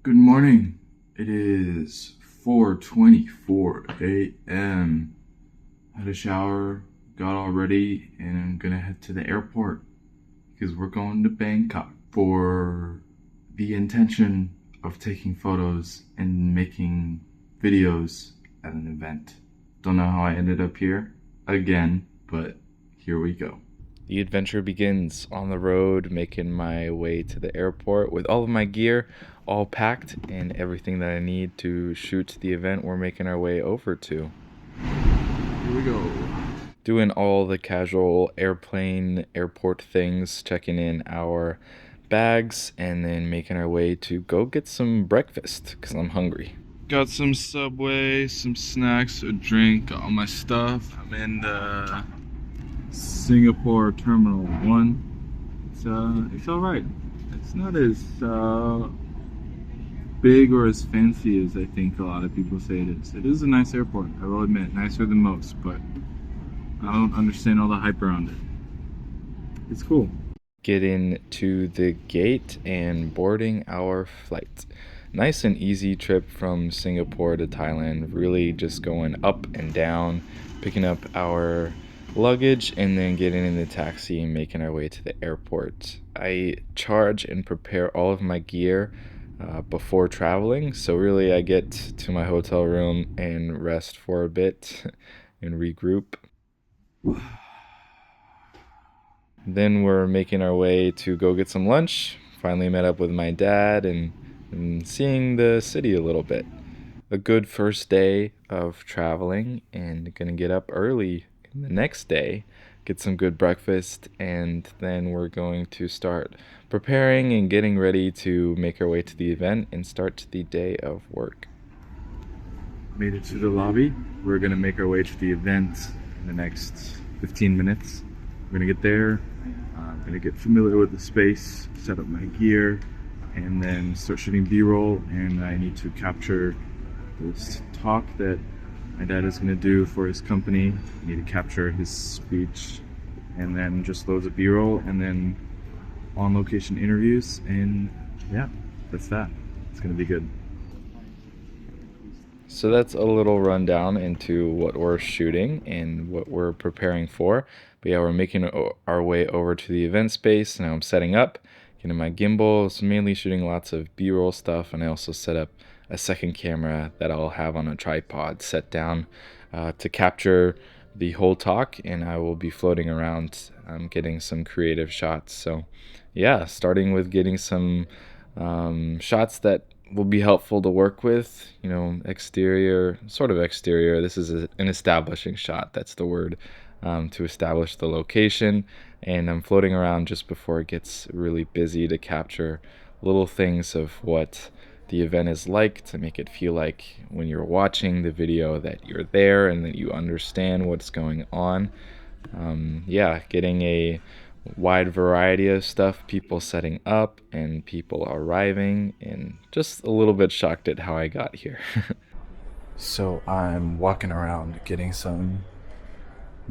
Good morning. It is 4:24 a.m. Had a shower, got all ready, and I'm gonna head to the airport because we're going to Bangkok for the intention of taking photos and making videos at an event. Don't know how I ended up here again, but here we go. The adventure begins on the road, making my way to the airport with all of my gear all packed and everything that I need to shoot the event we're making our way over to. Here we go. Doing all the casual airplane, airport things, checking in our bags, and then making our way to go get some breakfast because I'm hungry. Got some Subway, some snacks, a drink, all my stuff. I'm in the Singapore Terminal 1. It's alright. It's not as big or as fancy as I think a lot of people say it is. It is a nice airport, I will admit, nicer than most, but I don't understand all the hype around it. It's cool. Getting to the gate and boarding our flight. Nice and easy trip from Singapore to Thailand, really just going up and down, picking up our luggage and then getting in the taxi and making our way to the airport. I charge and prepare all of my gear before traveling, so really I get to my hotel room and rest for a bit and regroup. Then we're making our way to go get some lunch. Finally met up with my dad and seeing the city a little bit. A good first day of traveling, and gonna get up early the next day, get some good breakfast, and then we're going to start preparing and getting ready to make our way to the event and start the day of work. Made it to the lobby. We're gonna make our way to the event in the next 15 minutes. We're gonna get there, I'm gonna get familiar with the space, set up my gear, and then start shooting B-roll, and I need to capture this talk that my dad is going to do for his company. I need to capture his speech, and then just loads of B-roll, and then on location interviews, and yeah, that's that. It's going to be good. So that's a little rundown into what we're shooting and what we're preparing for. But yeah, we're making our way over to the event space. Now I'm setting up, getting my gimbal. So mainly shooting lots of B-roll stuff, and I also set up a second camera that I'll have on a tripod set down to capture the whole talk, and I will be floating around getting some creative shots. So yeah, starting with getting some shots that will be helpful to work with, exterior, sort of exterior. This is an establishing shot, that's the word, to establish the location, and I'm floating around just before it gets really busy to capture little things of what the event is like, to make it feel like when you're watching the video that you're there and that you understand what's going on. Getting a wide variety of stuff, people setting up and people arriving, and just a little bit shocked at how I got here. So I'm walking around getting some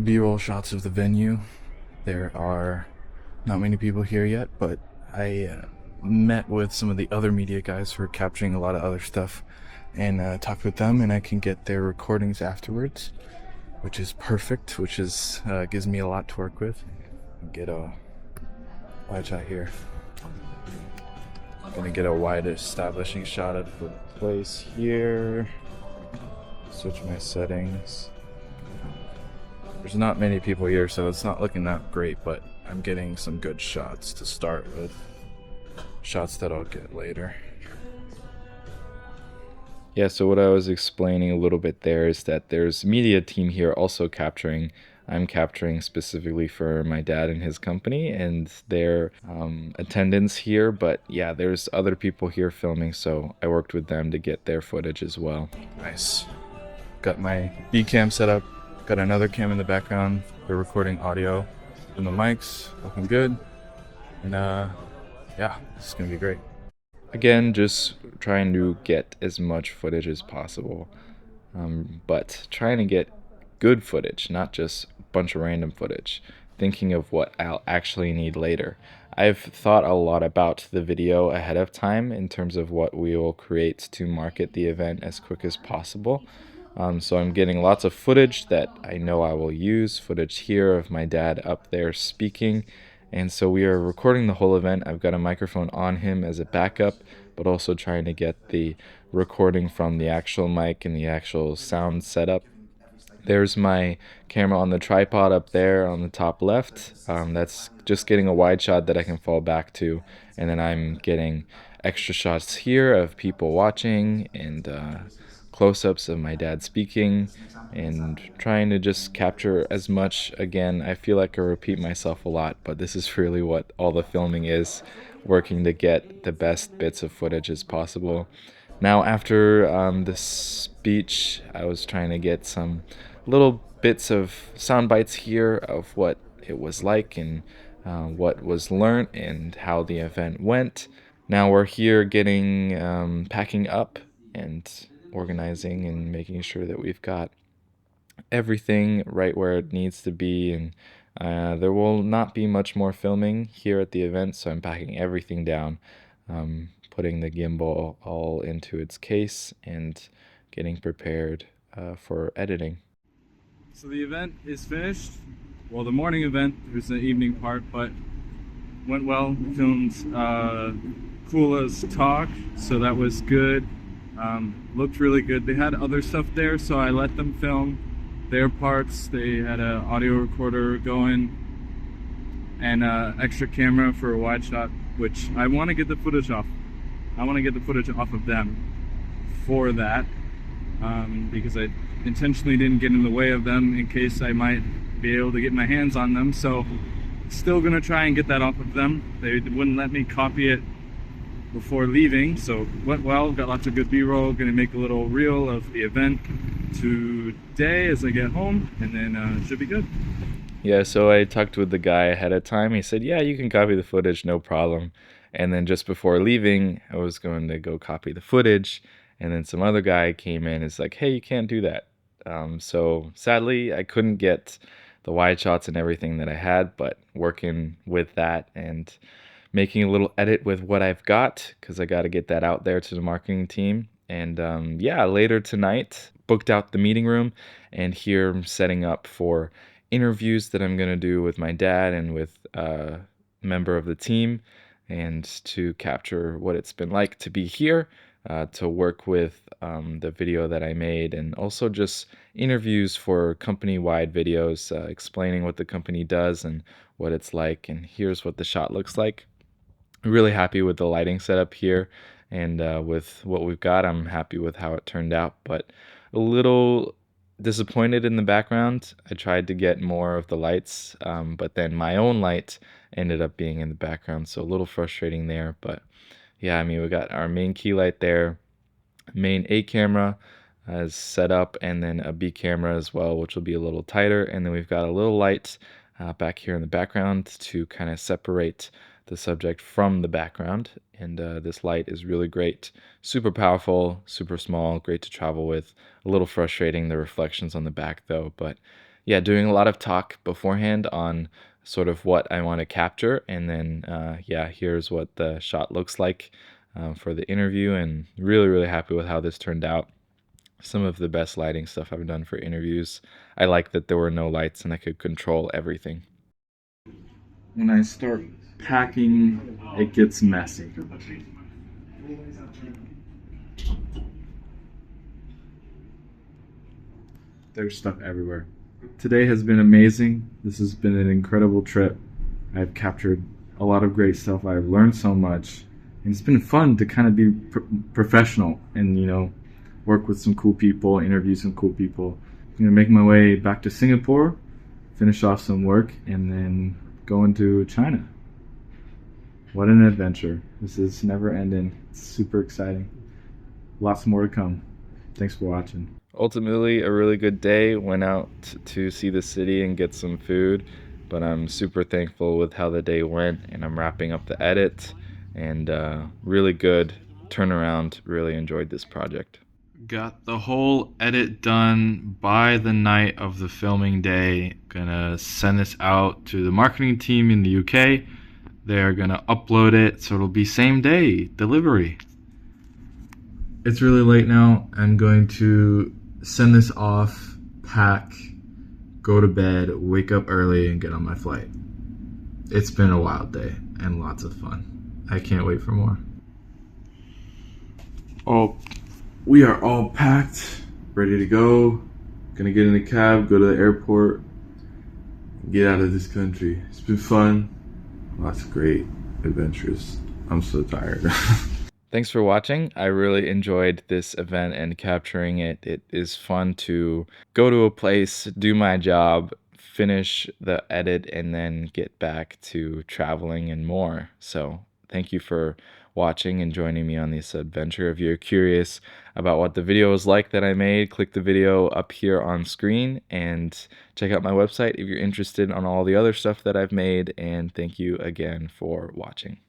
B-roll shots of the venue. There are not many people here yet, but I met with some of the other media guys who are capturing a lot of other stuff, and talked with them, and I can get their recordings afterwards, which is perfect, which is gives me a lot to work with. Get a wide shot here. I'm gonna get a wide establishing shot of the place here. Switch my settings. There's not many people here, so it's not looking that great, but I'm getting some good shots to start with. Shots that I'll get later. Yeah, so what I was explaining a little bit there is that there's media team here also capturing. I'm capturing specifically for my dad and his company and their attendance here, but yeah, there's other people here filming, so I worked with them to get their footage as well. Nice. Got my B cam set up, got another cam in the background. They're recording audio and the mics, looking good. And yeah, this is gonna be great. Again, just trying to get as much footage as possible, but trying to get good footage, not just a bunch of random footage. Thinking of what I'll actually need later. I've thought a lot about the video ahead of time in terms of what we will create to market the event as quick as possible. So I'm getting lots of footage that I know I will use, footage here of my dad up there speaking. And so we are recording the whole event. I've got a microphone on him as a backup, but also trying to get the recording from the actual mic and the actual sound setup. There's my camera on the tripod up there on the top left. That's just getting a wide shot that I can fall back to. And then I'm getting extra shots here of people watching and close-ups of my dad speaking and trying to just capture as much. Again, I feel like I repeat myself a lot, but this is really what all the filming is, working to get the best bits of footage as possible. Now, after the speech, I was trying to get some little bits of sound bites here of what it was like and what was learned and how the event went. Now we're here getting packing up and organizing and making sure that we've got everything right where it needs to be. And there will not be much more filming here at the event, so I'm packing everything down, putting the gimbal all into its case and getting prepared for editing. So the event is finished. Well, the morning event, there's the evening part, but went well. Filmed Kula's talk, so that was good. Looked really good. They had other stuff there, so I let them film their parts. They had an audio recorder going and an extra camera for a wide shot, which I want to get the footage off. I want to get the footage off of them for that, because I intentionally didn't get in the way of them in case I might be able to get my hands on them. So still gonna try and get that off of them. They wouldn't let me copy it before leaving, so went well. Got lots of good b-roll. Gonna make a little reel of the event today as I get home, and then should be good. Yeah, so I talked with the guy ahead of time. He said, yeah, you can copy the footage, no problem. And then just before leaving, I was going to go copy the footage, and then some other guy came in and is like, hey, you can't do that. So sadly, I couldn't get the wide shots and everything that I had, but working with that and making a little edit with what I've got, because I got to get that out there to the marketing team. And yeah, later tonight, booked out the meeting room, and here I'm setting up for interviews that I'm going to do with my dad and with a member of the team, and to capture what it's been like to be here, to work with the video that I made, and also just interviews for company-wide videos explaining what the company does and what it's like, and here's what the shot looks like. I'm really happy with the lighting setup here, and with what we've got, I'm happy with how it turned out, but a little disappointed in the background. I tried to get more of the lights, but then my own light ended up being in the background, so a little frustrating there. But yeah, I mean, we got our main key light there, main A camera is set up, and then a B camera as well, which will be a little tighter, and then we've got a little light back here in the background to kind of separate the subject from the background. And this light is really great, super powerful, super small, great to travel with. A little frustrating, the reflections on the back though. But yeah, doing a lot of talk beforehand on sort of what I want to capture, and then yeah, here's what the shot looks like for the interview, and really happy with how this turned out. Some of the best lighting stuff I've done for interviews. I like that there were no lights and I could control everything. When I start packing, it gets messy. There's stuff everywhere. Today has been amazing. This has been an incredible trip. I've captured a lot of great stuff. I've learned so much. And it's been fun to kind of be professional and, you know, work with some cool people, interview some cool people. I'm going to make my way back to Singapore, finish off some work, and then go into China. What an adventure. This is never ending. It's super exciting. Lots more to come. Thanks for watching. Ultimately, a really good day. Went out to see the city and get some food, but I'm super thankful with how the day went, and I'm wrapping up the edit, and really good turnaround. Really enjoyed this project. Got the whole edit done by the night of the filming day. Gonna send this out to the marketing team in the UK. They're gonna upload it, so it'll be same day delivery. It's really late now. I'm going to send this off, pack, go to bed, wake up early, and get on my flight. It's been a wild day and lots of fun. I can't wait for more. Oh, we are all packed, ready to go. Gonna get in a cab, go to the airport, get out of this country. It's been fun. Lots of great adventures. I'm so tired. Thanks for watching. I really enjoyed this event and capturing it. It is fun to go to a place, do my job, finish the edit, and then get back to traveling and more. So thank you for watching and joining me on this adventure. If you're curious about what the video was like that I made, click the video up here on screen and check out my website if you're interested on all the other stuff that I've made. And thank you again for watching.